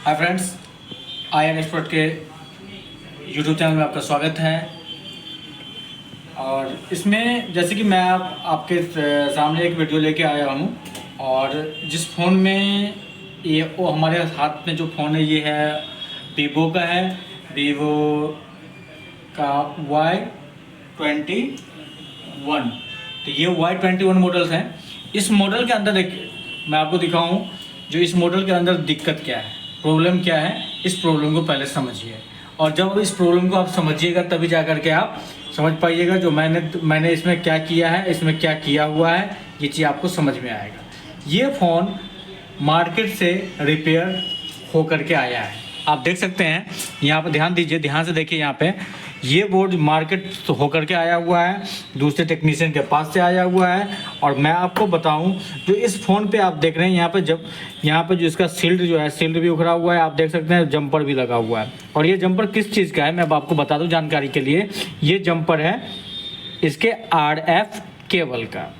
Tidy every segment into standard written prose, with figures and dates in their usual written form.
Hi friends, IN expert के YouTube channel में आपका स्वागत है। और इसमें जैसे कि मैं आपके सामने एक वीडियो लेके आया हूँ और जिस फ़ोन में ये वो हमारे हाथ में जो फ़ोन है ये है वीवो का है, वीवो का Y21। तो ये Y21 मॉडल्स हैं। इस मॉडल के अंदर मैं आपको दिखाऊं जो इस मॉडल के अंदर दिक्कत क्या है, प्रॉब्लम क्या है, इस प्रॉब्लम को पहले समझिए। और जब इस प्रॉब्लम को आप समझिएगा तभी जा कर के आप समझ पाइएगा जो मैंने इसमें क्या किया है, इसमें क्या किया हुआ है, ये चीज़ आपको समझ में आएगा। ये फ़ोन मार्केट से रिपेयर हो करके आया है, आप देख सकते हैं। यहाँ पर ध्यान दीजिए, ध्यान से देखिए। यहाँ पे ये बोर्ड मार्केट होकर के आया हुआ है, दूसरे टेक्नीशियन के पास से आया हुआ है। और मैं आपको बताऊं जो इस फ़ोन पे आप देख रहे हैं यहाँ पे जो इसका शील्ड जो है, शील्ड भी उखड़ा हुआ है, आप देख सकते हैं। जंपर भी लगा हुआ है। और ये जंपर किस चीज़ का है मैं अब आपको बता दूँ जानकारी के लिए। ये जंपर है इसके RF केबल का।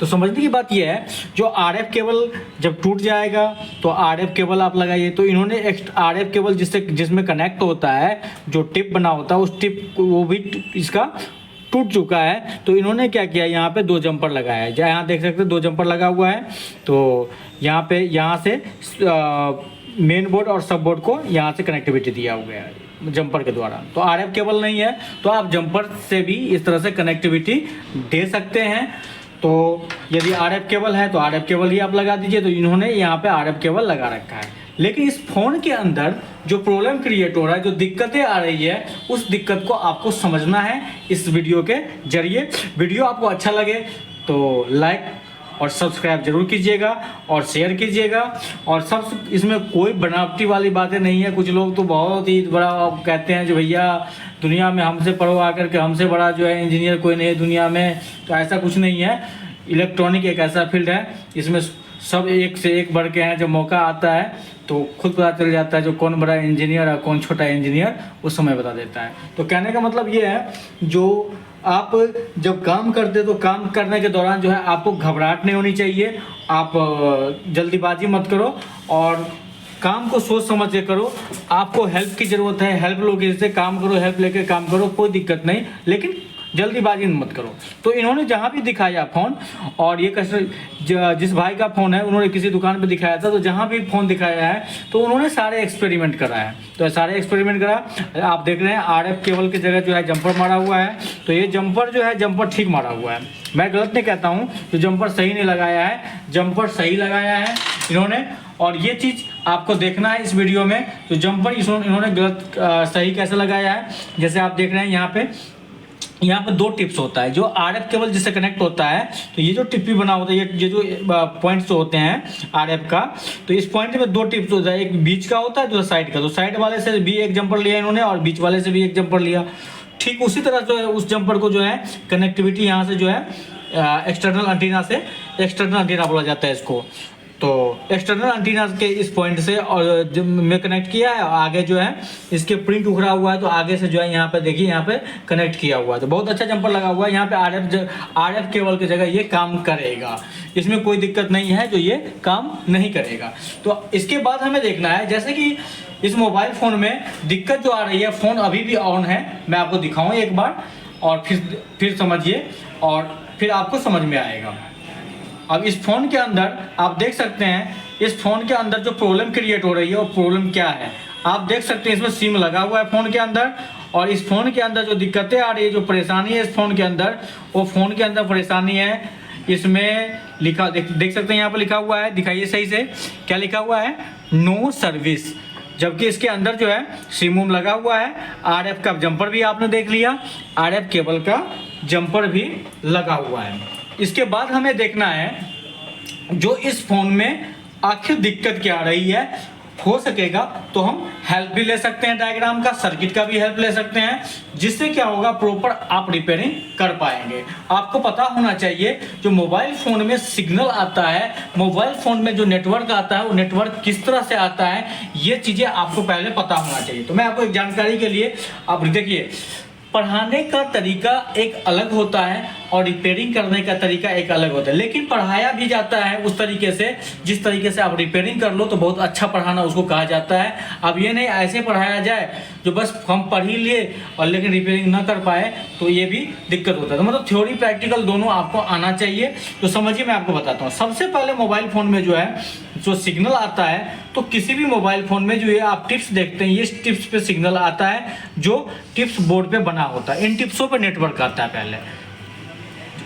तो समझने की बात यह है, जो RF केबल जब टूट जाएगा तो RF केबल आप लगाइए। तो इन्होंने RF केबल जिसमें कनेक्ट होता है, जो टिप बना होता है, उस टिप वो भी इसका टूट चुका है। तो इन्होंने क्या किया, यहाँ पे दो जंपर लगाया है। यहाँ देख सकते हैं दो जंपर लगा हुआ है। तो यहाँ से मेन बोर्ड और सब बोर्ड को यहाँ से कनेक्टिविटी दिया हुआ है जंपर के द्वारा। तो RF केबल नहीं है तो आप जंपर से भी इस तरह से कनेक्टिविटी दे सकते हैं। तो यदि RF केबल है तो RF केबल ही आप लगा दीजिए। तो इन्होंने यहाँ पे RF केबल लगा रखा है। लेकिन इस फ़ोन के अंदर जो प्रॉब्लम क्रिएट हो रहा है, जो दिक्कतें आ रही है, उस दिक्कत को आपको समझना है इस वीडियो के जरिए। वीडियो आपको अच्छा लगे तो लाइक और सब्सक्राइब जरूर कीजिएगा और शेयर कीजिएगा। और सब इसमें कोई बनावटी वाली बातें नहीं है। कुछ लोग तो बहुत ही बड़ा कहते हैं जो भैया दुनिया में हमसे पढ़ो आकर के, हमसे बड़ा जो है इंजीनियर कोई नहीं है दुनिया में। तो ऐसा कुछ नहीं है। इलेक्ट्रॉनिक एक ऐसा फील्ड है इसमें सब एक से एक बढ़ के हैं। जब मौका आता है तो खुद पता चल जाता है जो कौन बड़ा इंजीनियर और कौन छोटा इंजीनियर, उस समय बता देता है। तो कहने का मतलब ये है, जो आप जब काम करते तो काम करने के दौरान जो है आपको घबराहट नहीं होनी चाहिए। आप जल्दीबाजी मत करो और काम को सोच समझ के करो। आपको हेल्प की ज़रूरत है, हेल्प लोगे से काम करो, हेल्प लेके काम करो, कोई दिक्कत नहीं, लेकिन जल्दीबाजी मत करो। तो इन्होंने जहाँ भी दिखाया फ़ोन, और ये जिस भाई का फ़ोन है उन्होंने किसी दुकान पे दिखाया था, तो जहाँ भी फ़ोन दिखाया है तो उन्होंने सारे एक्सपेरिमेंट करा है। तो सारे एक्सपेरिमेंट करा, आप देख रहे हैं RF केबल की जगह जो है जंपर मारा हुआ है। तो ये जंपर जो है जंपर ठीक मारा हुआ है, मैं गलत नहीं कहता हूँ। तो जंपर सही नहीं लगाया है, जंपर सही लगाया है इन्होंने। और ये चीज़ आपको देखना है इस वीडियो में। तो जंपर इन्होंने गलत सही कैसे लगाया है, जैसे आप देख रहे हैं यहाँ पे दो टिप्स होता है। जो RF केबल जिससे कनेक्ट होता है, तो ये जो टिप भी बना होता है, ये जो पॉइंट्स होते हैं RF का, तो इस पॉइंट में दो टिप्स होता है। एक बीच का होता है, जो साइड का। तो साइड वाले से भी एक जंपर लिया इन्होंने और बीच वाले से भी एक जंपर लिया। ठीक उसी तरह जो है उस जंपर को जो है कनेक्टिविटी यहाँ से जो है एक्सटर्नल एंटीना बोला जाता है इसको। तो एक्सटर्नल एंटीना के इस पॉइंट से और जब मैं कनेक्ट किया है, आगे जो है इसके प्रिंट उखड़ा हुआ है, तो आगे से जो है यहाँ पे देखिए यहाँ पे कनेक्ट किया हुआ है। तो बहुत अच्छा जंपर लगा हुआ है। यहाँ पे RF केबल की जगह ये काम करेगा, इसमें कोई दिक्कत नहीं है जो ये काम नहीं करेगा। तो इसके बाद हमें देखना है, जैसे कि इस मोबाइल फ़ोन में दिक्कत जो आ रही है, फ़ोन अभी भी ऑन है, मैं आपको दिखाऊँ एक बार और फिर समझिए और फिर आपको समझ में आएगा। अब इस फ़ोन के अंदर आप देख सकते हैं, इस फ़ोन के अंदर जो प्रॉब्लम क्रिएट हो रही है वो प्रॉब्लम क्या है, आप देख सकते हैं। इसमें सिम लगा हुआ है फ़ोन के अंदर, और इस फ़ोन के अंदर जो दिक्कतें आ रही है, जो परेशानी है इस फ़ोन के अंदर, वो फ़ोन के अंदर परेशानी है। इसमें लिखा देख सकते हैं, यहाँ पर लिखा हुआ है, दिखाइए सही से क्या लिखा हुआ है, नो सर्विस। जबकि इसके अंदर जो है सिम लगा हुआ है, RF का जंपर भी आपने देख लिया, RF केबल का जंपर भी लगा हुआ है। इसके बाद हमें देखना है जो इस फ़ोन में आखिर दिक्कत क्या आ रही है। हो सकेगा तो हम हेल्प भी ले सकते हैं, डायग्राम का, सर्किट का भी हेल्प ले सकते हैं, जिससे क्या होगा प्रॉपर आप रिपेयरिंग कर पाएंगे। आपको पता होना चाहिए जो मोबाइल फ़ोन में सिग्नल आता है, मोबाइल फ़ोन में जो नेटवर्क आता है, वो नेटवर्क किस तरह से आता है, ये चीज़ें आपको पहले पता होना चाहिए। तो मैं आपको एक जानकारी के लिए, आप देखिए पढ़ाने का तरीका एक अलग होता है और रिपेयरिंग करने का तरीका एक अलग होता है, लेकिन पढ़ाया भी जाता है उस तरीके से जिस तरीके से आप रिपेयरिंग कर लो तो बहुत अच्छा पढ़ाना उसको कहा जाता है। अब ये नहीं ऐसे पढ़ाया जाए जो बस हम पढ़ ही लिए और लेकिन रिपेयरिंग ना कर पाए, तो ये भी दिक्कत होता है। तो मतलब थ्योरी प्रैक्टिकल दोनों आपको आना चाहिए। तो समझिए मैं आपको बताता हूँ। सबसे पहले मोबाइल फ़ोन में जो है जो सिग्नल आता है, तो किसी भी मोबाइल फ़ोन में जो ये आप टिप्स देखते हैं, ये टिप्स पे सिग्नल आता है जो टिप्स बोर्ड पे बना होता है। इन टिप्सों पे नेटवर्क आता है पहले।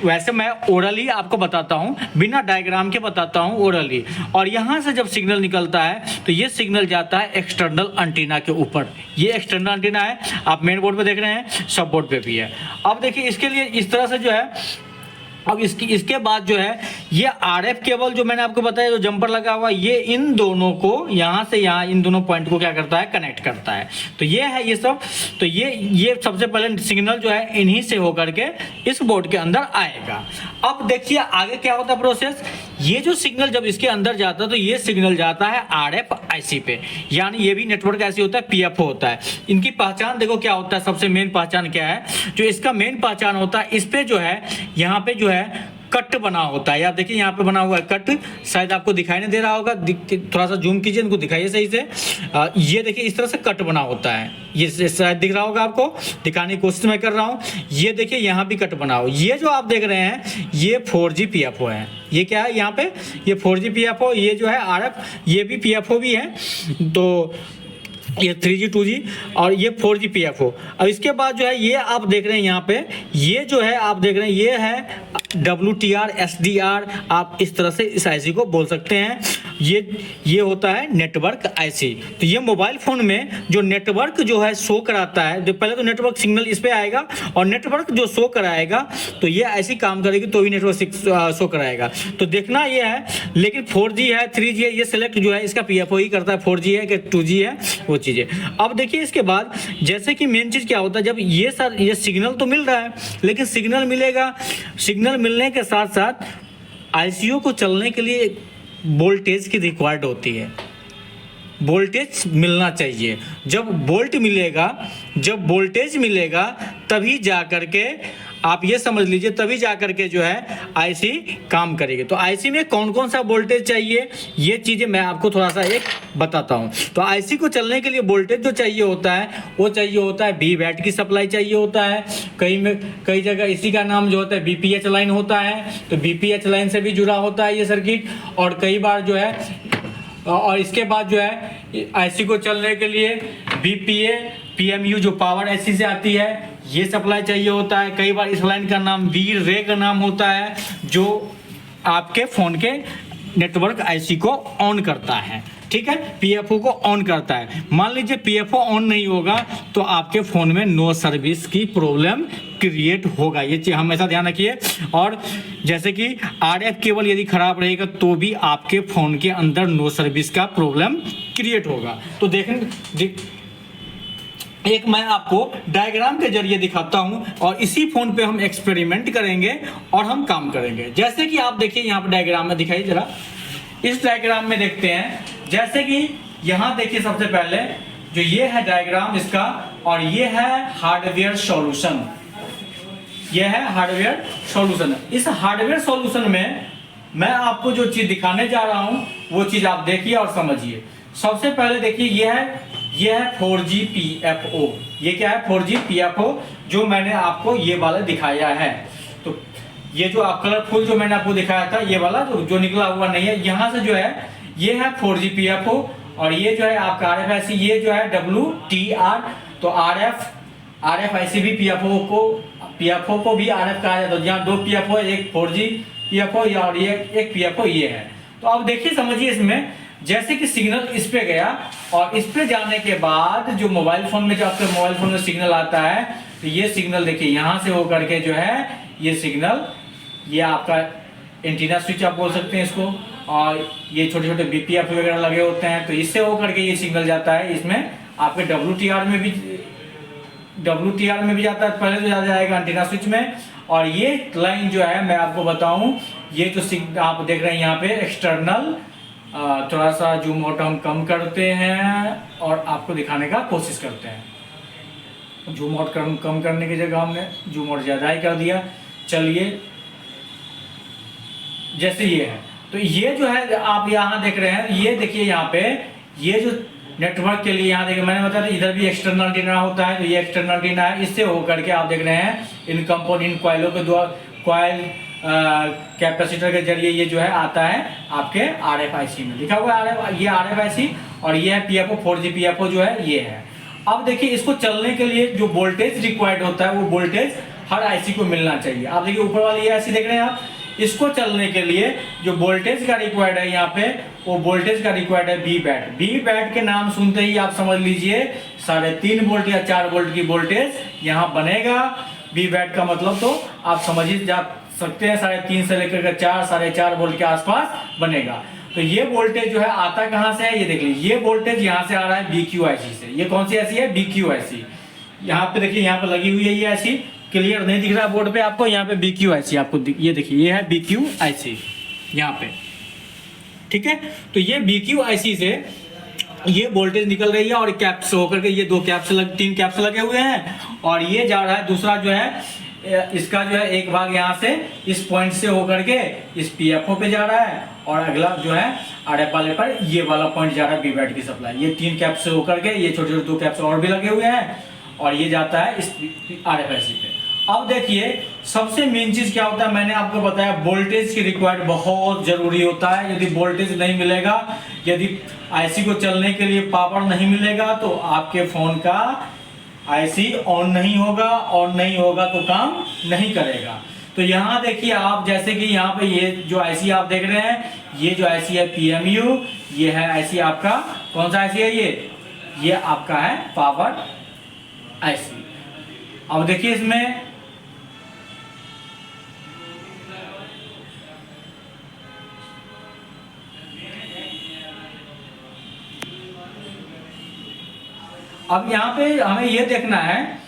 वैसे मैं ओरली आपको बताता हूँ, बिना डायग्राम के बताता हूँ ओरली। और यहाँ से जब सिग्नल निकलता है तो ये सिग्नल जाता है एक्सटर्नल एंटीना के ऊपर। ये एक्सटर्नल एंटीना है, आप मेन बोर्ड पे देख रहे हैं, सब बोर्ड पे भी है। अब देखिए इसके लिए इस तरह से जो है, अब इसके बाद जो है ये आरएफ केबल जो मैंने आपको बताया, जो जंपर लगा हुआ, ये इन दोनों को यहाँ से यहाँ इन दोनों पॉइंट को क्या करता है, कनेक्ट करता है। तो ये है ये सब। तो ये सबसे पहले सिग्नल जो है इन्हीं से होकर के इस बोर्ड के अंदर आएगा। अब देखिए आगे क्या होता है प्रोसेस। ये जो सिग्नल जब इसके अंदर जाता है तो ये सिग्नल जाता है आरएफ आईसी पे, यानी ये भी नेटवर्क ऐसी होता है, पीएफओ होता है। इनकी पहचान देखो क्या होता है, सबसे मेन पहचान क्या है, जो इसका मेन पहचान होता है, इस पे जो है यहाँ पे जो है कट बना होता है। आप देखिए यहाँ पे बना हुआ है कट, शायद आपको दिखाई नहीं दे रहा होगा, थोड़ा सा जूम कीजिए, इनको दिखाइए सही से। ये देखिए इस तरह से कट बना होता है, ये शायद दिख रहा होगा आपको, दिखाने की कोशिश मैं कर रहा हूँ। ये देखिए यहाँ भी कट बना हो। ये जो आप देख रहे हैं ये 4G PFO है। ये क्या है यहाँ पे, ये 4G PFO, ये जो है RF, ये भी PFO भी है। तो ये 3G 2G और ये 4G PFO। अब इसके बाद जो है ये आप देख रहे हैं यहाँ पे, ये जो है आप देख रहे हैं ये है WTR SDR, आप इस तरह से इस IC को बोल सकते हैं। ये होता है नेटवर्क IC। तो ये मोबाइल फ़ोन में जो नेटवर्क जो है शो कराता है, जो पहले तो नेटवर्क सिग्नल इस पे आएगा और नेटवर्क जो शो कराएगा तो ये ऐसी काम करेगी तो भी नेटवर्क शो कराएगा। तो देखना ये है, लेकिन 4G है 3G है, ये सेलेक्ट जो है इसका PFO ही करता है, 4G है कि 2G है वो चीज़ें। अब देखिए इसके बाद जैसे कि मेन चीज़ क्या होता है, जब ये सिग्नल तो मिल रहा है, लेकिन सिग्नल मिलेगा, सिग्नल मिलने के साथ साथ ICU को चलने के लिए वोल्टेज की रिक्वायर्ड होती है। वोल्टेज मिलना चाहिए। जब वोल्टेज मिलेगा तभी जा करके आप ये समझ लीजिए, तभी जा करके जो है IC काम करेगी। तो IC में कौन कौन सा वोल्टेज चाहिए, ये चीज़ें मैं आपको थोड़ा सा एक बताता हूँ। तो IC को चलने के लिए वोल्टेज जो चाहिए होता है वो चाहिए होता है, V वैट की सप्लाई चाहिए होता है। कई जगह इसी का नाम जो होता है BPH लाइन होता है। तो BPH लाइन से भी जुड़ा होता है ये सर्किट। और कई बार जो है, और इसके बाद जो है IC को चलने के लिए BPA PMU जो पावर IC से आती है ये सप्लाई चाहिए होता है। कई बार इस लाइन का नाम V-Ray का नाम होता है, जो आपके फ़ोन के नेटवर्क IC को ऑन करता है। ठीक है, PFO को ऑन करता है। मान लीजिए PFO ऑन नहीं होगा तो आपके फ़ोन में नो सर्विस की प्रॉब्लम क्रिएट होगा। ये चीज़ हमेशा ध्यान रखिए। और जैसे कि RF केबल यदि ख़राब रहेगा तो भी आपके फ़ोन के अंदर नो सर्विस का प्रॉब्लम क्रिएट होगा। तो एक मैं आपको डायग्राम के जरिए दिखाता हूं और इसी फ़ोन पे हम एक्सपेरिमेंट करेंगे और हम काम करेंगे। जैसे कि आप देखिए यहाँ पर डायग्राम में दिखाइए जरा, इस डायग्राम में देखते हैं। जैसे कि यहाँ देखिए सबसे पहले जो ये है डायग्राम इसका, और ये है हार्डवेयर सॉल्यूशन। ये है हार्डवेयर सॉल्यूशन। इस हार्डवेयर सॉल्यूशन में मैं आपको जो चीज़ दिखाने जा रहा हूँ वो चीज़ आप देखिए और समझिए। सबसे पहले देखिए ये है 4G PFO। ये क्या है 4G PFO, जो मैंने आपको ये वाला दिखाया है। तो ये जो आप कलरफुल जो मैंने आपको दिखाया था, ये वाला जो निकला हुआ नहीं है, यहाँ से जो है ये है 4G PFO। और ये जो है आपका RF IC, ये जो है WTR। तो RF IC भी PFO को भी RF कहा जाता है। जहाँ दो PFO है, एक 4G PFO और ये एक PFO ये है। तो अब देखिए समझिए इसमें, जैसे कि सिग्नल इस पे गया और इस पे जाने के बाद जो मोबाइल फ़ोन में, जो आपके मोबाइल फ़ोन में सिग्नल आता है, तो ये सिग्नल देखिए यहाँ से होकर के जो है ये सिग्नल, ये आपका एंटीना स्विच आप बोल सकते हैं इसको, और ये छोटे छोटे BPF वगैरह लगे होते हैं। तो इससे होकर के ये सिग्नल जाता है, इसमें आपके WTR में भी जाता है, पहले तो जाएगा एंटीना स्विच में। और ये लाइन जो है मैं आपको बताऊं, ये जो आप देख रहे हैं यहाँ पे एक्सटर्नल, थोड़ा सा जूम आउट हम कम करते हैं और आपको दिखाने का कोशिश करते हैं। जूम आउट कम करने की जगह हमने जूम आउट ज़्यादा ही कर दिया। चलिए, जैसे ये है, तो ये जो है आप यहाँ देख रहे हैं, ये देखिए यहाँ पे ये जो नेटवर्क के लिए यहाँ देखिए मैंने बताया था इधर भी एक्सटर्नल एंटीना होता है, तो ये एक्सटर्नल एंटीना है, इससे होकर के आप देख रहे हैं इन कंपोनेंट कॉइलों के द्वारा कॉइल कैपेसिटर के जरिए ये जो है आता है आपके RFIC में लिखा हुआ है ये RFIC, और ये है PFO 4G PFO जो है ये है। अब देखिए इसको चलने के लिए जो वोल्टेज रिक्वायर्ड होता है वो वोल्टेज हर IC को मिलना चाहिए। आप देखिए ऊपर वाली ये IC देख रहे हैं आप, इसको चलने के लिए जो वोल्टेज का रिक्वायर्ड है यहाँ पे वो वोल्टेज का रिक्वायर्ड है V बैट के नाम सुनते ही आप समझ लीजिए 3.5 वोल्ट या 4 वोल्ट की वोल्टेज यहाँ बनेगा। V बैट का मतलब तो आप समझ ही जा सकते हैं 3.5 से लेकर 4 4.5 वोल्ट के आसपास बनेगा। तो ये वोल्टेज जो है आता कहाँ से है, ये देख लीजिए, ये वोल्टेज यहाँ से आ रहा है BQIC से। ये कौन सी IC है, BQIC। यहाँ पे देखिए यहाँ पे लगी हुई है ये IC, क्लियर नहीं दिख रहा बोर्ड पे आपको, यहाँ पे BQIC आपको ये देखिए ये है BQIC यहाँ पे, ठीक है। तो ये BQIC से ये वोल्टेज निकल रही है और कैप से होकर के ये 3 कैप्स लगे हुए हैं, और ये जा रहा है दूसरा जो है इसका जो है एक भाग यहाँ से इस पॉइंट से होकर के इस PFO पे जा रहा है, और अगला जो है RF वाले पर ये वाला पॉइंट जा रहा है V बैट की सप्लाई। ये 3 कैप्स से होकर के ये छोटे छोटे 2 कैप्स और भी लगे हुए हैं, और ये जाता है इस RFIC पे। अब देखिए सबसे मेन चीज क्या होता है, मैंने आपको बताया वोल्टेज की रिक्वायर्ड बहुत जरूरी होता है। यदि वोल्टेज नहीं मिलेगा, यदि IC को चलने के लिए पावर नहीं मिलेगा तो आपके फोन का IC ऑन नहीं होगा, ऑन नहीं होगा तो काम नहीं करेगा। तो यहाँ देखिए आप, जैसे कि यहाँ पे ये जो IC आप देख रहे हैं, ये जो IC है PMU, ये है IC आपका कौन सा IC है, ये आपका है पावर IC। अब देखिए इसमें अब यहाँ पे हमें ये देखना है,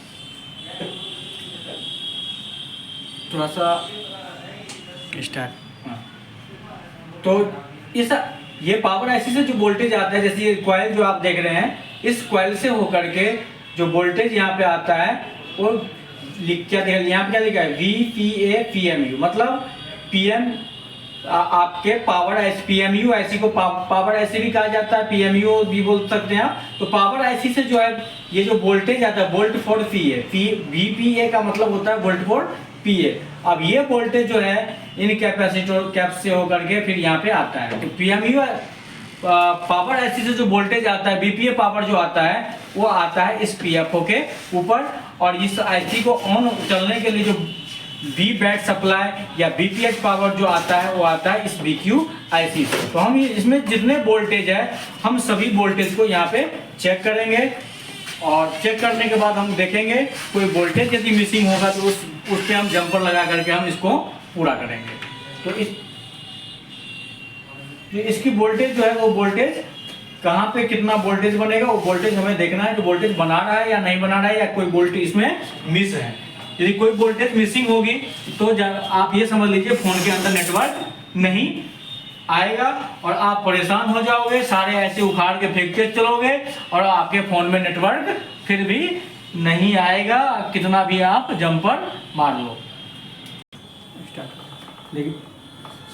थोड़ा सा स्टार्ट, तो इस ये पावर IC से जो वोल्टेज आता है, जैसे ये कॉइल जो आप देख रहे हैं, इस कॉइल से होकर के जो वोल्टेज यहाँ पे आता है वो क्या यहाँ पे क्या लिखा है, VPA PMU, मतलब PM आपके पावर IC, PMU IC को पावर IC भी कहा जाता है, PMU भी बोल सकते हैं आप। तो पावर IC से जो है ये जो वोल्टेज आता है वोल्ट फॉर VPA का मतलब होता है वोल्ट फॉर PA। अब ये वोल्टेज जो है इन कैपेसिटर कैप से होकर के फिर यहाँ पे आता है। तो PMU पावर IC से जो वोल्टेज आता है, VPA पावर जो आता है वो आता है इस PFO के ऊपर, और इस IC को ऑन चलने के लिए जो V बैट सप्लाई या VPH पावर जो आता है वो आता है इस BQIC से। तो हम इसमें जितने वोल्टेज है हम सभी वोल्टेज को यहाँ पे चेक करेंगे, और चेक करने के बाद हम देखेंगे कोई वोल्टेज यदि मिसिंग होगा तो उस पे हम जंपर लगा करके हम इसको पूरा करेंगे। तो इसकी वोल्टेज जो है वो वोल्टेज कहाँ पे कितना वोल्टेज बनेगा वो वोल्टेज हमें देखना है कि वोल्टेज बना रहा है या नहीं बना रहा है, या कोई वोल्टेज इसमें मिस है। यदि कोई वोल्टेज मिसिंग होगी तो आप ये समझ लीजिए फोन के अंदर नेटवर्क नहीं आएगा और आप परेशान हो जाओगे, सारे ऐसे उखाड़ के फेंकते चलोगे और आपके फोन में नेटवर्क फिर भी नहीं आएगा, कितना भी आप जंपर मार लो। लेकिन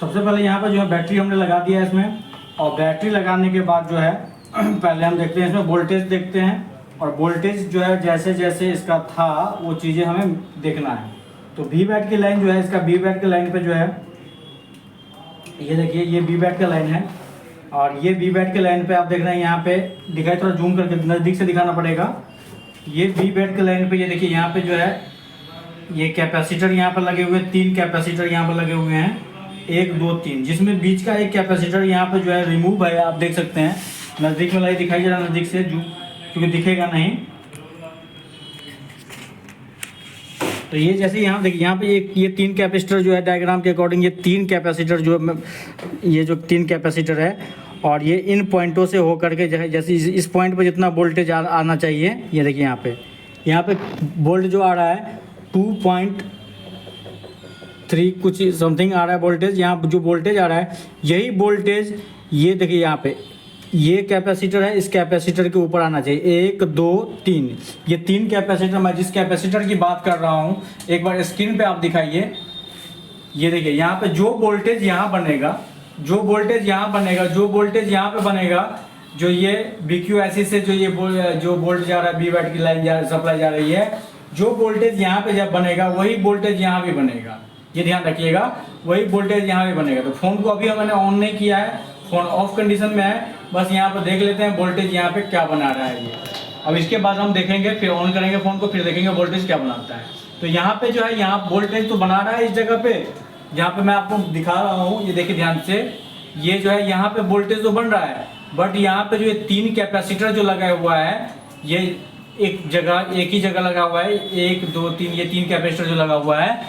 सबसे पहले यहाँ पर जो है बैटरी हमने लगा दिया है इसमें, और बैटरी लगाने के बाद जो है पहले हम देखते हैं इसमें वोल्टेज देखते हैं, और वोल्टेज जो है जैसे जैसे इसका था वो चीज़ें हमें देखना है। तो V बैट की लाइन जो है, इसका V बैट की लाइन पे जो है ये देखिए ये V बैट का लाइन है, और ये V बैट के लाइन पे आप देख रहे हैं यहाँ पे दिखाई, थोड़ा जूम करके नज़दीक से दिखाना पड़ेगा। ये V बैट के लाइन पे ये देखिए यहाँ पे जो है ये कैपेसिटर यहाँ पर लगे हुए, 3 कैपेसिटर यहाँ पर लगे हुए हैं, 1 2 3, जिसमें बीच का एक कैपेसिटर यहाँ पे जो है रिमूव है, आप देख सकते हैं। नज़दीक में लाइट दिखाई जरा नज़दीक से, जूम क्योंकि दिखेगा नहीं। तो ये जैसे यहाँ देखिए यहाँ पे ये 3 कैपेसिटर जो है डायग्राम के अकॉर्डिंग ये 3 कैपेसिटर जो ये जो 3 कैपेसिटर है, और ये इन पॉइंटों से होकर के जैसे इस पॉइंट पे जितना वोल्टेज आना चाहिए, ये देखिए यहाँ पे वोल्ट जो आ रहा है 2.3 कुछ समथिंग आ रहा है वोल्टेज। यहाँ जो वोल्टेज आ रहा है यही वोल्टेज ये देखिए यहाँ पे ये कैपेसिटर है, इस कैपेसिटर के ऊपर आना चाहिए, 1 2 3, ये 3 कैपेसिटर। मैं जिस कैपेसिटर की बात कर रहा हूँ एक बार स्क्रीन पे आप दिखाइए। ये देखिए यहाँ पे जो वोल्टेज यहाँ बनेगा, जो वोल्टेज यहाँ बनेगा, जो वोल्टेज यहाँ पे बनेगा, जो ये BQ से जो ये जो वोल्ट जा रहा है, बी बैट की लाइन जा सप्लाई जा रही है, जो वोल्टेज यहाँ पे जब बनेगा वही वोल्टेज यहाँ भी बनेगा। ये ध्यान रखिएगा, वही वोल्टेज यहाँ भी बनेगा। तो फोन को अभी मैंने ऑन नहीं किया है, फोन ऑफ कंडीशन में है, बस यहाँ पर देख लेते हैं वोल्टेज यहाँ पे क्या बना रहा है ये। अब इसके बाद हम देखेंगे, फिर ऑन करेंगे फोन को, फिर देखेंगे वोल्टेज क्या बनाता है। तो यहाँ पे जो है, यहाँ वोल्टेज तो बना रहा है इस जगह पे, जहाँ पे मैं आपको दिखा रहा हूँ। ये देखिए ध्यान से, ये जो है यहाँ पे वोल्टेज तो बन रहा है, बट यहाँ पे जो ये 3 कैपेसिटर जो लगा हुआ है, ये एक ही जगह लगा हुआ है, 1 2 3, ये 3 कैपेसिटर जो लगा हुआ है,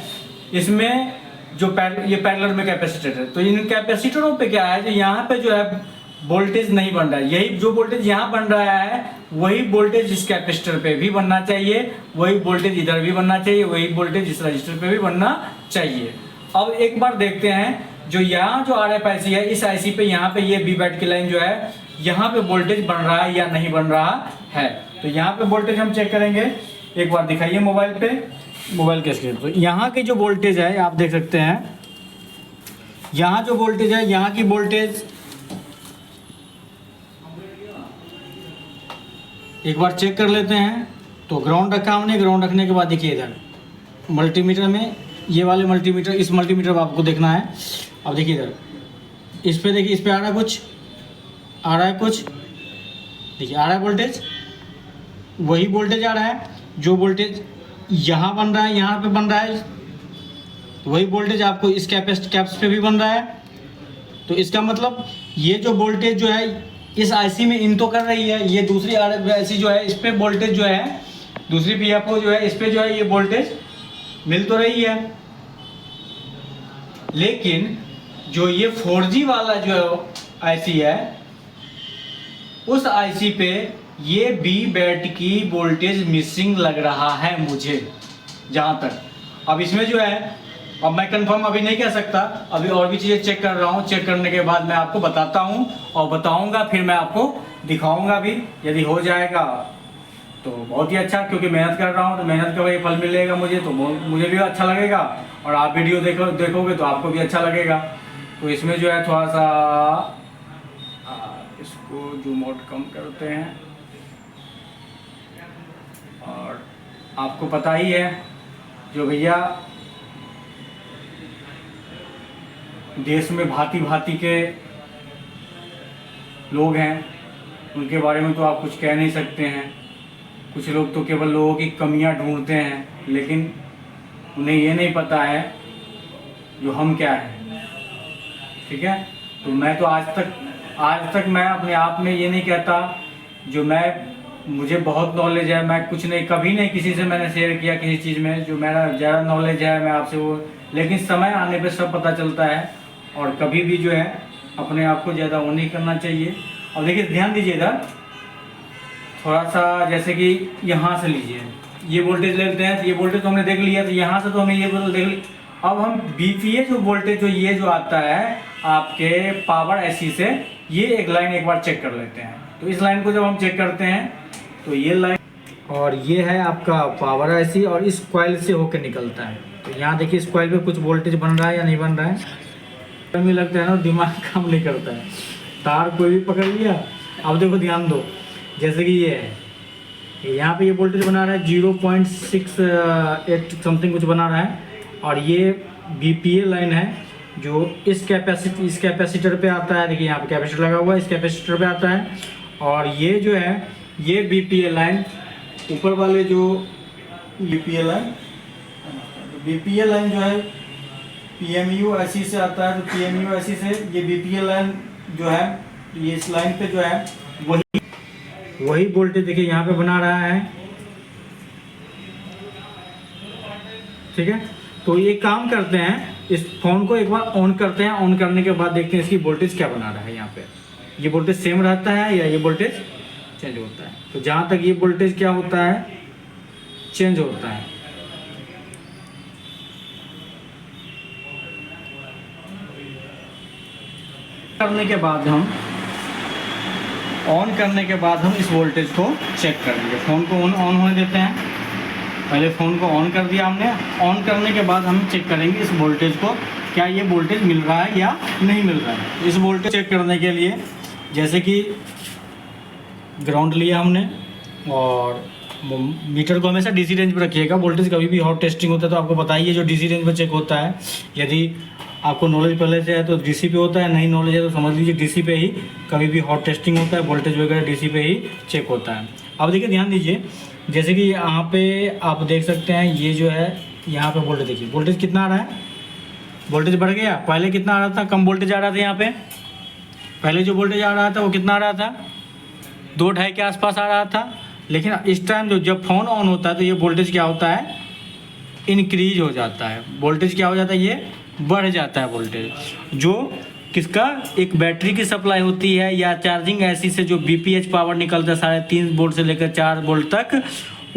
इसमें जो ये पैरेलल में कैपेसिटर है। तो इन कैपेसिटरों पे क्या है, जो यहाँ पे जो है वोल्टेज नहीं बन रहा है, यही जो वोल्टेज यहाँ बन रहा है वही वोल्टेज इस कैपेसिटर पे भी बनना चाहिए, वही वोल्टेज इधर भी बनना चाहिए, वही वोल्टेज इस रजिस्टर पे भी बनना चाहिए। अब एक बार देखते हैं, जो यहाँ जो RF IC है, इस IC पे यहाँ पे ये बी बैट की लाइन जो है, यहाँ पे वोल्टेज बन रहा है या नहीं बन रहा है। तो यहाँ पे वोल्टेज हम चेक करेंगे, एक बार दिखाइए मोबाइल पे, मोबाइल के स्क्रीन पे। यहाँ की जो वोल्टेज है आप देख सकते हैं, यहाँ जो वोल्टेज है, यहाँ की वोल्टेज एक बार चेक कर लेते हैं। तो ग्राउंड रखा हमने, ग्राउंड रखने के बाद देखिए इधर मल्टीमीटर में, ये वाले मल्टीमीटर, इस मल्टीमीटर पर आपको देखना है। अब देखिए इधर, इस पे देखिए, इस पे आ रहा है कुछ, आ रहा है कुछ, देखिए आ रहा है वोल्टेज, वही वोल्टेज आ रहा है जो वोल्टेज यहाँ बन रहा है, यहाँ पे बन रहा है, वही वोल्टेज आपको इस कैप्स पे भी बन रहा है। तो इसका मतलब ये जो वोल्टेज जो है इस IC में इन तो कर रही है, ये दूसरी RF IC जो है इस पे वोल्टेज जो है, दूसरी PFO जो है इस पे जो है ये वोल्टेज मिल तो रही है, लेकिन जो ये 4G वाला जो IC है, उस IC पे ये बी बैट की वोल्टेज मिसिंग लग रहा है मुझे जहाँ तक। अब इसमें जो है, अब मैं कंफर्म अभी नहीं कह सकता, अभी और भी चीज़ें चेक कर रहा हूँ, चेक करने के बाद मैं आपको बताता हूँ और बताऊँगा, फिर मैं आपको दिखाऊँगा भी। यदि हो जाएगा तो बहुत ही अच्छा, क्योंकि मेहनत कर रहा हूँ तो मेहनत का वही फल मिलेगा मुझे, तो मुझे भी अच्छा लगेगा और आप वीडियो देखोगे तो आपको भी अच्छा लगेगा। तो इसमें जो है थोड़ा सा इसको जूम आउट कम करते हैं। और आपको पता ही है, जो भैया देश में भांति भांति के लोग हैं, उनके बारे में तो आप कुछ कह नहीं सकते हैं। कुछ लोग तो केवल लोगों की कमियां ढूंढते हैं, लेकिन उन्हें ये नहीं पता है जो हम क्या हैं। ठीक है, तो मैं तो आज तक मैं अपने आप में ये नहीं कहता जो मुझे बहुत नॉलेज है, मैं कुछ नहीं, कभी नहीं किसी से मैंने शेयर किया किसी चीज़ में जो मेरा ज़्यादा नॉलेज है मैं आपसे वो, लेकिन समय आने पे सब पता चलता है। और कभी भी जो है अपने आप को ज़्यादा वो नहीं करना चाहिए। और देखिए ध्यान दीजिए इधर थोड़ा सा, जैसे कि यहाँ से लीजिए, ये वोल्टेज ले लेते हैं, तो ये वोल्टेज तो हमने देख लिया, तो यहाँ से तो हमें ये वोल्टेज देख लिया। अब हम BPA जो वोल्टेज जो ये जो आता है आपके पावर IC से, ये एक लाइन एक बार चेक कर लेते हैं। तो इस लाइन को जब हम चेक करते हैं तो ये लाइन, और ये है आपका पावर IC, और इस कॉइल से होकर निकलता है। तो यहाँ देखिए इस कॉइल पे कुछ वोल्टेज बन रहा है या नहीं बन रहा है, में लगता है ना दिमाग काम नहीं करता है, तार कोई भी पकड़ लिया। अब देखो ध्यान दो, जैसे कि ये है, यहाँ पे ये वोल्टेज बना रहा है 0.68 समथिंग कुछ बना रहा है, और ये BPA लाइन है जो इस कैपेसिटर पे आता है। देखिए यहाँ पे कैपेसिटर लगा हुआ है, इस कैपेसिटर पे आता है, और ये जो है ये BPA लाइन, ऊपर वाले जो BPA लाइन जो है PMU IC से आता है। तो PMU IC से ये BPA लाइन जो है, ये इस लाइन पे जो है वही वोल्टेज देखिए यहाँ पे बना रहा है। ठीक है, तो ये काम करते हैं, इस फोन को एक बार ऑन करते हैं, ऑन करने के बाद देखते हैं इसकी वोल्टेज क्या बना रहा है। यहाँ पे ये वोल्टेज सेम रहता है या ये वोल्टेज चेंज होता है। तो जहाँ तक ये वोल्टेज क्या होता है, चेंज होता है। करने के बाद हम ऑन करने के बाद हम इस वोल्टेज को चेक कर लेंगे। फ़ोन को ऑन होने देते हैं। पहले फ़ोन को ऑन कर दिया हमने। ऑन करने के बाद हम चेक करेंगे इस वोल्टेज को, क्या ये वोल्टेज मिल रहा है या नहीं मिल रहा है। इस वोल्टेज चेक करने के लिए जैसे कि ग्राउंड लिया हमने, और मीटर को हमेशा डीसी रेंज पर रखिएगा। वोल्टेज कभी भी हॉट टेस्टिंग होता है तो आपको बताइए, जो डीसी रेंज पर चेक होता है। यदि आपको नॉलेज पहले से है तो डीसी पे होता है, नहीं नॉलेज है तो समझ लीजिए डीसी पे ही कभी भी हॉट टेस्टिंग होता है, वोल्टेज वगैरह डीसी पे ही चेक होता है। अब देखिए ध्यान दीजिए, जैसे कि यहाँ पे आप देख सकते हैं, ये जो है यहाँ पे वोल्टेज देखिए, वोल्टेज कितना आ रहा है, वोल्टेज बढ़ गया। पहले कितना आ रहा था, कम वोल्टेज आ रहा था। यहाँ पे पहले जो वोल्टेज आ रहा था वो कितना आ रहा था, 2-2.5 के आसपास आ रहा था। लेकिन इस टाइम जब फ़ोन ऑन होता है तो ये वोल्टेज क्या होता है, इंक्रीज हो जाता है। वोल्टेज क्या हो जाता है, ये बढ़ जाता है वोल्टेज। जो किसका, एक बैटरी की सप्लाई होती है या चार्जिंग ऐसी से जो बीपीएच पावर निकलता है 3.5 वोल्ट से लेकर 4 वोल्ट तक,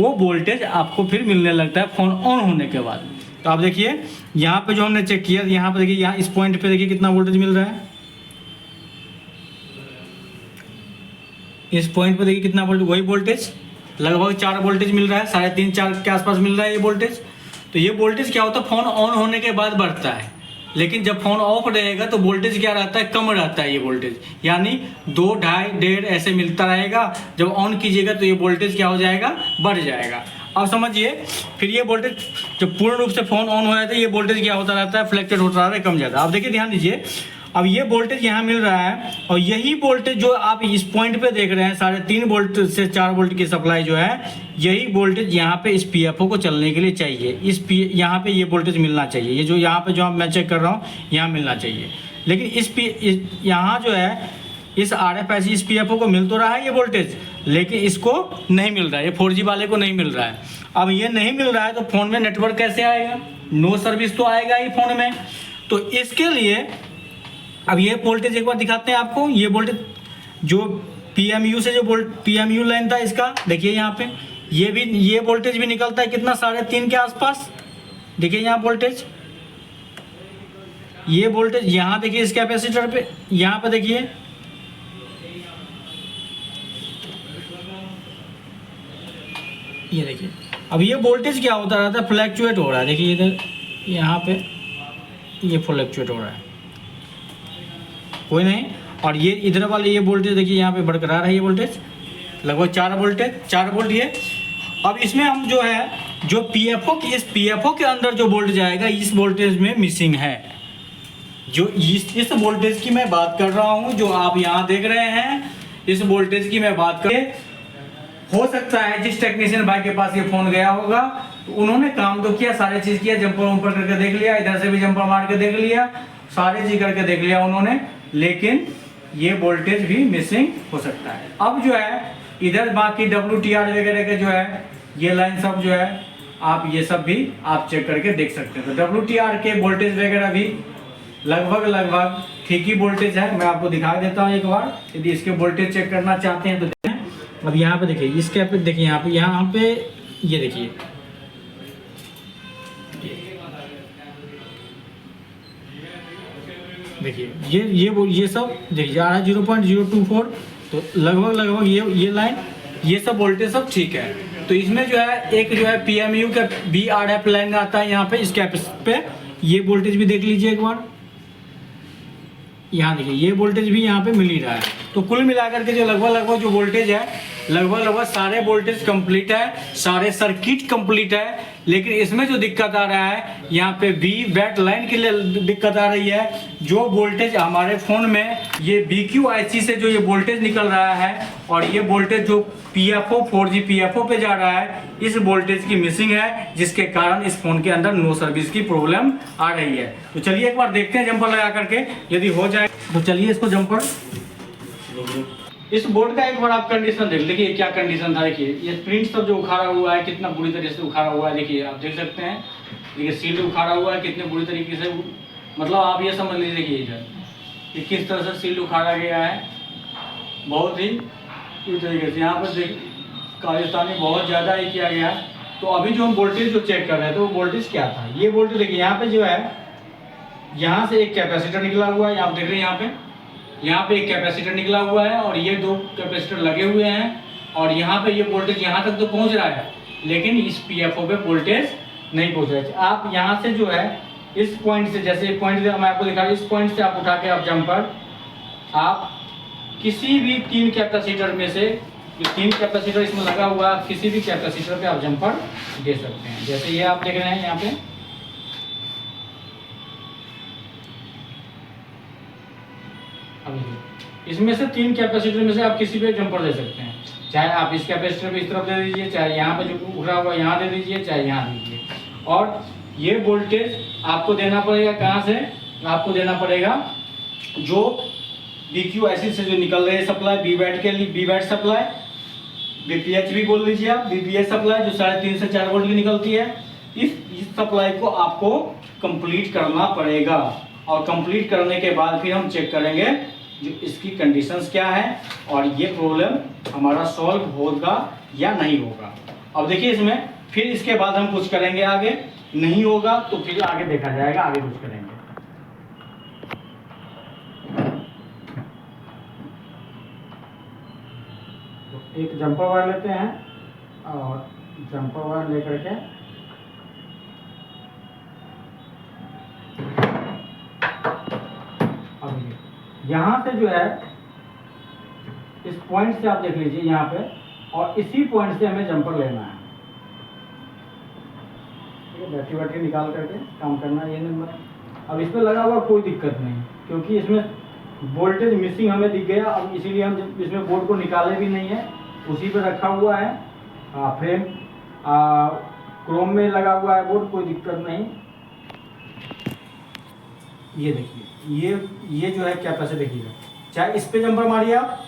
वो वोल्टेज आपको फिर मिलने लगता है फ़ोन ऑन होने के बाद। तो आप देखिए यहाँ पे जो हमने चेक किया, यहाँ पे देखिए, यहाँ इस पॉइंट पे देखिए कितना वोल्टेज मिल रहा है। इस पॉइंट पे देखिए कितना वोल्टेज, वही वोल्टेज लगभग 4 वोल्टेज मिल रहा है, 3.5-4 के आसपास मिल रहा है ये वोल्टेज। तो ये वोल्टेज क्या होता है, फ़ोन ऑन होने के बाद बढ़ता है। लेकिन जब फ़ोन ऑफ रहेगा तो वोल्टेज क्या रहता है, कम रहता है ये वोल्टेज, यानी 2, 2.5, 1.5 ऐसे मिलता रहेगा। जब ऑन कीजिएगा तो ये वोल्टेज क्या हो जाएगा, बढ़ जाएगा। अब समझिए, फिर ये वोल्टेज जब पूर्ण रूप से फ़ोन ऑन हो जाता है, ये वोल्टेज क्या होता रहता है, फ्लक्चुएट होता रहता है, कम ज़्यादा। अब देखिए ध्यान दीजिए, अब ये वोल्टेज यहाँ मिल रहा है, और यही वोल्टेज जो आप इस पॉइंट पे देख रहे हैं 3.5 वोल्ट से 4 वोल्ट की सप्लाई जो है, यही वोल्टेज यहाँ पे इस पीएफओ को चलने के लिए चाहिए। यहाँ पे ये वोल्टेज मिलना चाहिए, ये जो यहाँ पे जो मैं चेक कर रहा हूँ यहाँ मिलना चाहिए। लेकिन यहाँ जो है इस RFIC इस पीएफओ को मिल तो रहा है ये वोल्टेज, लेकिन इसको नहीं मिल रहा है, ये 4G वाले को नहीं मिल रहा है। अब ये नहीं मिल रहा है तो फ़ोन में नेटवर्क कैसे आएगा, नो सर्विस तो आएगा ही फ़ोन में। तो इसके लिए अब ये वोल्टेज एक बार दिखाते हैं आपको। ये वोल्टेज जो PMU से जो PMU लाइन था इसका, देखिए यहाँ पे ये वोल्टेज भी निकलता है कितना, 3.5 के आसपास। देखिए यहाँ वोल्टेज, ये वोल्टेज यहाँ देखिए इस कैपेसिटर पे, यहाँ पे देखिए ये देखिए। अब ये वोल्टेज क्या होता रहता है, फ्लक्चुएट हो रहा है। देखिए इधर यहाँ पे ये फ्लक्चुएट हो रहा है, कोई नहीं। और ये इधर वाले ये वोल्टेज देखिए यहाँ पे बरकरार है, ये वोल्टेज लगभग 4 वोल्ट ये। अब इसमें हम जो है जो इस पीएफओ के अंदर जो वोल्टेज आएगा, इस वोल्टेज में मिसिंग है। जो इस वोल्टेज की मैं बात कर रहा हूँ, जो आप यहाँ देख रहे हैं, इस वोल्टेज की मैं बात कर। हो सकता है जिस टेक्नीशियन भाई के पास ये फ़ोन गया होगा तो उन्होंने काम तो किया, सारे चीज़ किया, जंपर वंपर करके देख लिया, इधर से भी जंपर मार के देख लिया, सारे चीज़ करके देख लिया उन्होंने, लेकिन ये वोल्टेज भी मिसिंग हो सकता है। अब जो है इधर बाकी WTR वगैरह के जो है ये लाइन सब जो है, आप ये सब भी आप चेक करके देख सकते हैं। तो WTR के वोल्टेज वगैरह भी लगभग ठीक ही वोल्टेज है। मैं आपको दिखा देता हूँ एक बार, यदि इसके वोल्टेज चेक करना चाहते हैं तो देखें। अब यहाँ पे देखिए, इसके पे देखिए, यहाँ पे ये देखिए, ये सब देखिए आ रहा है 0.024। तो लगभग ये लाइन, ये सब वोल्टेज सब ठीक है। तो इसमें जो है एक जो है PMU का VRF लाइन आता है यहाँ पे, इस कैपेसिटर पे ये वोल्टेज भी देख लीजिए एक बार। यहाँ देखिए ये वोल्टेज भी यहाँ पे मिल ही रहा है। तो कुल मिलाकर के जो लगभग जो वोल्टेज है, लगभग सारे वोल्टेज कंप्लीट है, सारे सर्किट कंप्लीट है। लेकिन इसमें जो दिक्कत आ रहा है, यहाँ पे VBAT लाइन के लिए दिक्कत आ रही है। जो वोल्टेज हमारे फ़ोन में ये BQIC से जो ये वोल्टेज निकल रहा है, और ये वोल्टेज जो PFO 4G PFO पे जा रहा है, इस वोल्टेज की मिसिंग है, जिसके कारण इस फ़ोन के अंदर नो सर्विस की प्रॉब्लम आ रही है। तो चलिए एक बार देखते हैं जंपर लगा करके, यदि हो जाए तो चलिए इसको जंपर। इस बोर्ड का एक बार आप कंडीशन देख, देखिए क्या कंडीशन था। देखिए ये प्रिंट सब जो उखाड़ा हुआ है, कितना बुरी तरीके से उखाड़ा हुआ है। देखिए आप देख सकते हैं, देखिए सील उखाड़ा हुआ है कितने बुरी तरीके से, मतलब आप ये समझ लीजिए। देखिए इधर कि किस तरह से सील उखाड़ा गया है, बहुत ही बुरी तरीके से। यहाँ पर देखिए कालिस्तानी बहुत ज़्यादा ही किया गया है। तो अभी जो हम वोल्टेज जो चेक कर रहे हैं, तो वो वोल्टेज क्या था, ये वोल्टेज देखिए यहाँ पे जो है, यहाँ से एक कैपेसिटर निकला हुआ है, आप देख रहे हैं यहाँ पे यहाँ पे एक कैपेसिटर निकला हुआ है और ये 2 कैपेसिटर लगे हुए हैं, और यहाँ पे ये वोल्टेज यहाँ तक तो पहुँच रहा है, लेकिन इस PFO पे वोल्टेज नहीं पहुँच रहा है। आप यहाँ से जो है इस पॉइंट से, जैसे पॉइंट मैं आपको दिखा रहा हूँ, इस पॉइंट से आप उठा के आप जंपर आप किसी भी 3 कैपेसिटर में से, 3 कैपेसिटर इसमें लगा हुआ, किसी भी कैपेसिटर पे आप जंपर दे सकते हैं। जैसे ये आप देख रहे हैं यहाँ पे, इसमें से 3 कैपेसिटर में से आप किसी पे जंपर दे सकते हैं। चाहे आप इस कैपेसिटर पे इस तरफ दे दीजिए, चाहे यहाँ पे जो उठा हुआ यहाँ दे दीजिए, चाहे यहाँ दीजिए। और ये वोल्टेज आपको देना पड़ेगा कहाँ से? आपको देना पड़ेगा जो BQ ऐसी से जो निकल रही है सप्लाई, BWAT के लिए BWAT सप्लाई, BPH भी बोल लीजिए आप, BPH सप्लाई जो 3.5 से 4 वोल्ट की निकलती है। इस सप्लाई को आपको कंप्लीट करना पड़ेगा, और कंप्लीट करने के बाद फिर हम चेक करेंगे जो इसकी कंडीशंस क्या है और ये प्रॉब्लम हमारा सॉल्व होगा या नहीं होगा। अब देखिए इसमें फिर इसके बाद हम कुछ करेंगे, आगे नहीं होगा तो फिर आगे देखा जाएगा, आगे कुछ करेंगे। तो एक जंपर वायर लेते हैं और जंपर वायर लेकर के अब यहाँ से जो है इस पॉइंट से आप देख लीजिए यहाँ पे, और इसी पॉइंट से हमें जंपर लेना है। ठीक है, बैटरी वैटरी निकाल करके काम करना है। ये नंबर अब इस पर लगा हुआ कोई दिक्कत नहीं, क्योंकि इसमें वोल्टेज मिसिंग हमें दिख गया। अब इसीलिए हम इसमें बोर्ड को निकाले भी नहीं है, उसी पे रखा हुआ है। फ्रेम क्रोम में लगा हुआ है बोर्ड, कोई दिक्कत नहीं। ये देखिए ये जो है कैपेसिटर देखिएगा, चाहे इस पे जंपर मारिए आप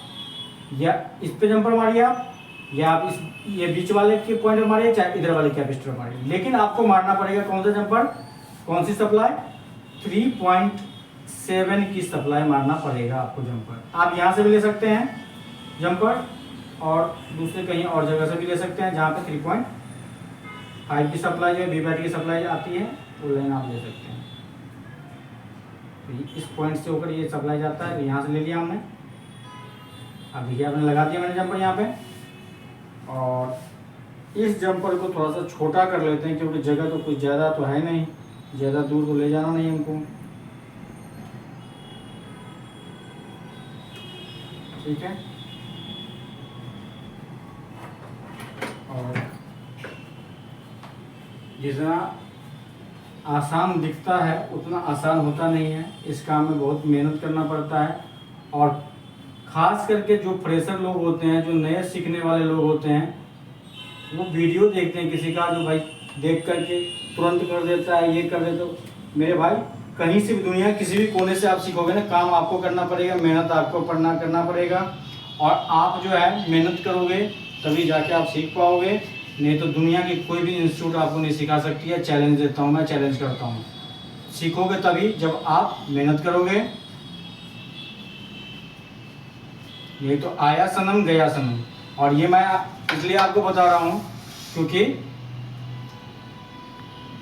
या इस पे जंपर मारिए आप, या आप इस ये बीच वाले के पॉइंट में मारिए, चाहे इधर वाले कैपेसिटर मारिए, लेकिन आपको मारना पड़ेगा कौन सा जंपर, कौन सी सप्लाई, 3.7 की सप्लाई मारना पड़ेगा आपको जंपर। आप यहाँ से भी ले सकते हैं जंपर, और दूसरे कहीं और जगह से भी ले सकते हैं जहाँ पे 3.5 की सप्लाई जो है BWAT की सप्लाई आती है, वो लाइन आप ले सकते हैं। तो इस पॉइंट से होकर ये सप्लाई जाता है, तो यहाँ से ले लिया हमने। अब देखिए आपने लगा दिया मैंने जंपर यहाँ पे, और इस जंपर को थोड़ा सा छोटा कर लेते हैं, क्योंकि जगह तो कुछ ज़्यादा तो है नहीं, ज़्यादा दूर तो ले जाना नहीं हमको। ठीक है, और जितना आसान दिखता है उतना आसान होता नहीं है। इस काम में बहुत मेहनत करना पड़ता है, और ख़ास करके जो फ्रेशर लोग होते हैं, जो नए सीखने वाले लोग होते हैं, वो वीडियो देखते हैं किसी का, जो भाई देख करके तुरंत कर देता है, ये कर देता है। मेरे भाई कहीं से भी दुनिया किसी भी कोने से आप सीखोगे ना, काम आपको करना पड़ेगा, मेहनत आपको करना पड़ेगा, और आप जो है मेहनत करोगे तभी जाके आप सीख पाओगे। नहीं तो दुनिया की कोई भी इंस्टीट्यूट आपको नहीं सिखा सकती है। चैलेंज देता हूँ मैं, चैलेंज करता हूँ। सीखोगे तभी जब आप मेहनत करोगे, नहीं तो आया सनम गया सनम। और ये मैं इसलिए आपको बता रहा हूँ क्योंकि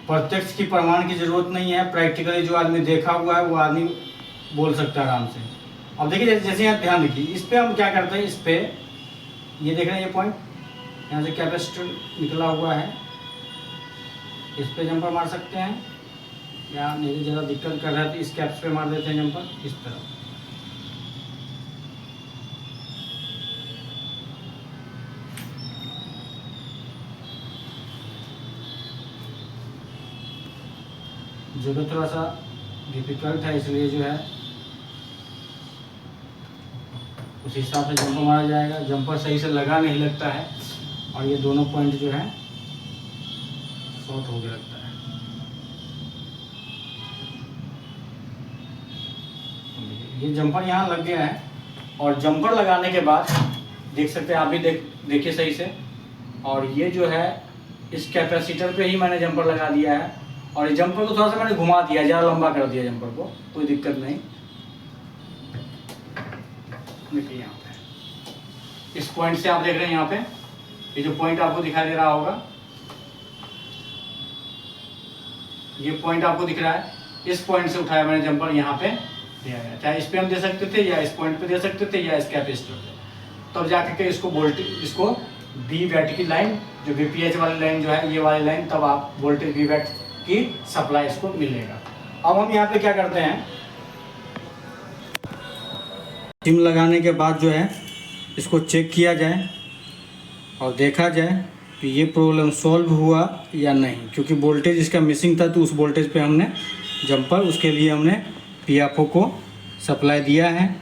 प्रत्यक्ष की प्रमाण की जरूरत नहीं है, प्रैक्टिकली जो आदमी देखा हुआ है वो आदमी बोल सकता है आराम से। अब देखिए जैसे यहाँ ध्यान देखिए, इस पे हम क्या करते हैं, इस पे ये देख रहे हैं ये पॉइंट, यहाँ से कैपेसिटर निकला हुआ है, इस पे जंपर मार सकते हैं, या नहीं ज़्यादा दिक्कत कर रहा है तो इस कैप्स पे मार देते हैं जंपर इस तरह। जगह थोड़ा सा डिफिकल्ट है, इसलिए जो है उस हिसाब से जंपर मारा जाएगा। जंपर सही से लगा नहीं लगता है, और ये दोनों पॉइंट जो है शॉर्ट हो गया लगता है। ये जंपर यहाँ लग गया है, और जंपर लगाने के बाद देख सकते हैं आप भी, देखिए सही से। और ये जो है इस कैपेसिटर पे ही मैंने जंपर लगा दिया है, और ये जंपर को थोड़ा सा मैंने घुमा दिया, ज़्यादा लंबा कर दिया जंपर को, कोई दिक्कत नहीं। देखिए यहाँ पे इस पॉइंट से आप देख रहे हैं, यहाँ पे ये जो पॉइंट आपको दिखाई दे रहा होगा, ये पॉइंट आपको दिख रहा है, इस पॉइंट से उठाया मैंने जंपर यहाँ पे, दिया गया, चाहे इस पे हम दे सकते थे या इस पॉइंट पे दे सकते थे या इस कैपेसिटर पे, तब जाकर के इसको वोल्टेज, इसको बी वैट की लाइन, जो VPH वाली लाइन जो है, ये वाली लाइन, तब आप वोल्टेज बी वैट की सप्लाई इसको मिलेगा। अब हम यहाँ पे क्या करते हैं, सिम लगाने के बाद जो है इसको चेक किया जाए और देखा जाए कि ये प्रॉब्लम सॉल्व हुआ या नहीं, क्योंकि वोल्टेज इसका मिसिंग था, तो उस वोल्टेज पे हमने जंपर, उसके लिए हमने PFO को सप्लाई दिया है।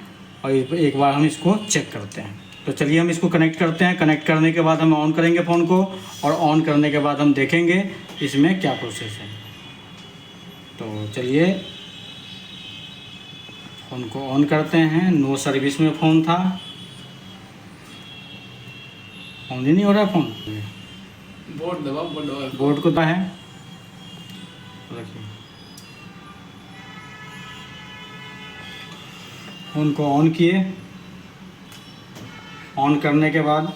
और एक बार हम इसको चेक करते हैं। तो चलिए हम इसको कनेक्ट करते हैं। कनेक्ट करने के बाद हम ऑन करेंगे फ़ोन को, और ऑन करने के बाद हम देखेंगे इसमें क्या प्रोसेस है। तो चलिए फ़ोन को ऑन करते हैं। नो सर्विस में फ़ोन था, ऑन ही नहीं हो रहा फ़ोन। बोर्ड दबाओ, बोर्ड को है, रखिए। फ़ोन को ऑन किए, ऑन करने के बाद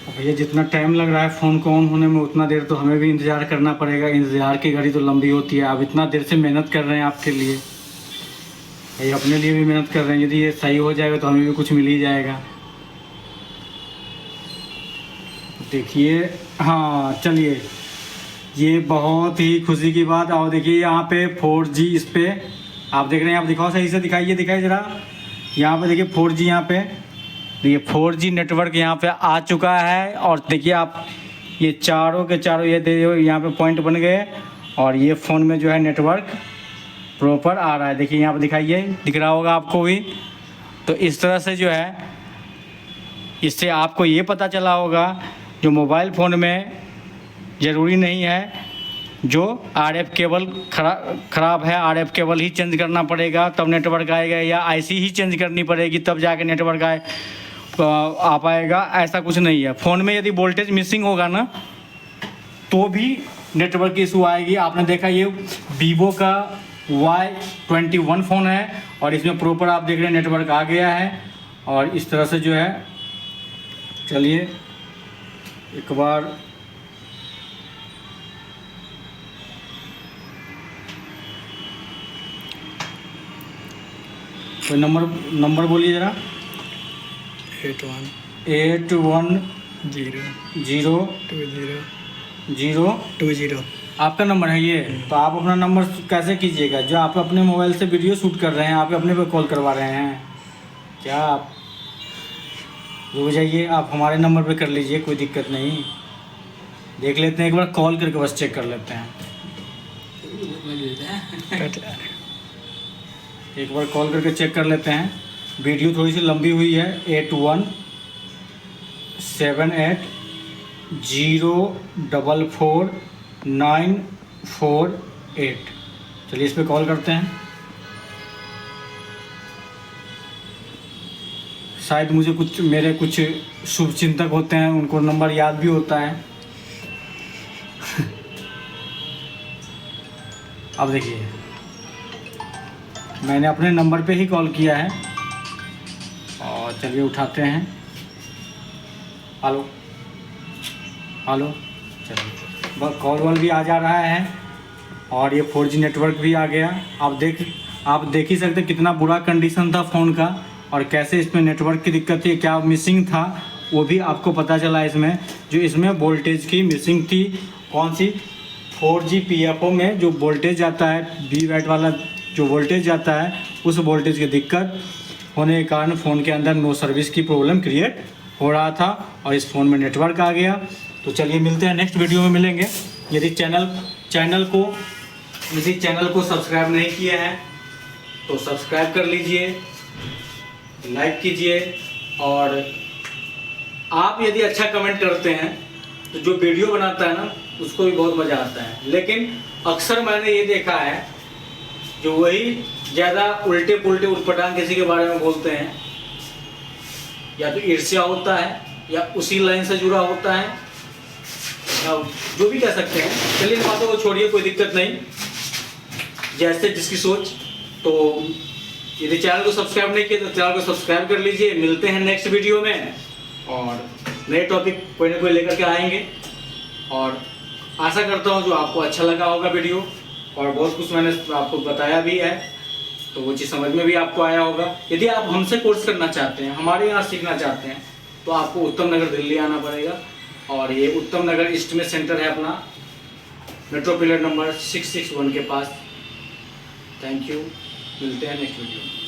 भैया जितना टाइम लग रहा है फ़ोन को ऑन होने में, उतना देर तो हमें भी इंतज़ार करना पड़ेगा। इंतज़ार की घड़ी तो लंबी होती है। आप इतना देर से मेहनत कर रहे हैं आपके लिए, ये अपने लिए भी मेहनत कर रहे हैं। यदि ये सही हो जाएगा तो हमें भी कुछ मिल ही जाएगा। देखिए, हाँ चलिए, ये बहुत ही खुशी की बात। और देखिए यहाँ पे 4G इस पर आप देख रहे हैं। आप दिखाओ, सही से दिखाइए ज़रा। यहाँ पे देखिए 4G, यहाँ पे ये 4G नेटवर्क यहाँ पे आ चुका है। और देखिए आप, ये चारों के चारों ये देखिए यहाँ पे पॉइंट बन गए, और ये फ़ोन में जो है नेटवर्क प्रॉपर आ रहा है। देखिए यहाँ पे दिखाइए, दिख रहा होगा आपको भी। तो इस तरह से जो है, इससे आपको ये पता चला होगा, जो मोबाइल फ़ोन में ज़रूरी नहीं है जो RF केबल ख़राब है, RF केबल ही चेंज करना पड़ेगा तब नेटवर्क आएगा, या IC ही चेंज करनी पड़ेगी तब जाके नेटवर्क आ पाएगा। ऐसा कुछ नहीं है। फ़ोन में यदि वोल्टेज मिसिंग होगा ना, तो भी नेटवर्क की इशू आएगी। आपने देखा, ये Vivo का Y21 फ़ोन है, और इसमें प्रॉपर आप देख रहे हैं नेटवर्क आ गया है। और इस तरह से जो है, चलिए एक बार कोई नंबर बोलिए ज़रा। 818020 आपका नंबर है ये। तो आप अपना नंबर कैसे कीजिएगा, जो आप अपने मोबाइल से वीडियो शूट कर रहे हैं, आप अपने पे कॉल करवा रहे हैं क्या? आप रुक जाइए, आप हमारे नंबर पे कर लीजिए, कोई दिक्कत नहीं। देख लेते हैं, एक बार कॉल करके बस चेक कर लेते हैं। एक बार कॉल करके चेक कर लेते हैं। वीडियो थोड़ी सी लंबी हुई है। 8178044948। चलिए इस पर कॉल करते हैं। शायद मुझे मेरे कुछ शुभचिंतक होते हैं, उनको नंबर याद भी होता है। अब देखिए, मैंने अपने नंबर पे ही कॉल किया है, और चलिए उठाते हैं। हेलो, चलिए बस कॉल भी आ जा रहा है, और ये 4G नेटवर्क भी आ गया। आप देख ही सकते कितना बुरा कंडीशन था फ़ोन का, और कैसे इसमें नेटवर्क की दिक्कत थी, क्या मिसिंग था वो भी आपको पता चला। इसमें जो इसमें वोल्टेज की मिसिंग थी, कौन सी, 4G PFO में जो वोल्टेज आता है, बी वैट वाला जो वोल्टेज आता है, उस वोल्टेज की दिक्कत होने के कारण फ़ोन के अंदर नो सर्विस की प्रॉब्लम क्रिएट हो रहा था, और इस फ़ोन में नेटवर्क आ गया। तो चलिए मिलते हैं, नेक्स्ट वीडियो में मिलेंगे। यदि चैनल को सब्सक्राइब नहीं किए हैं तो सब्सक्राइब कर लीजिए, लाइक कीजिए, और आप यदि अच्छा कमेंट करते हैं तो जो वीडियो बनाता है ना, उसको भी बहुत मज़ा आता है। लेकिन अक्सर मैंने ये देखा है, जो वही ज़्यादा उल्टे पुल्टे उटपटांग किसी के बारे में बोलते हैं, या तो ईर्ष्या होता है, या उसी लाइन से जुड़ा होता है, या जो भी कह सकते हैं। चलिए इन बातों को छोड़िए, कोई दिक्कत नहीं, जैसे जिसकी सोच। तो यदि चैनल को सब्सक्राइब नहीं किया तो चैनल को सब्सक्राइब कर लीजिए। मिलते हैं नेक्स्ट वीडियो में और नए टॉपिक कोई ना कोई लेकर के आएंगे। और आशा करता हूँ जो आपको अच्छा लगा होगा वीडियो, और बहुत कुछ मैंने आपको बताया भी है, तो वो चीज़ समझ में भी आपको आया होगा। यदि आप हमसे कोर्स करना चाहते हैं, हमारे यहाँ सीखना चाहते हैं, तो आपको उत्तम नगर दिल्ली आना पड़ेगा। और ये उत्तम नगर ईस्ट में सेंटर है अपना, मेट्रो पिलर नंबर 661 के पास। थैंक यू, मिलते हैं नेक्स्ट वीडियो में।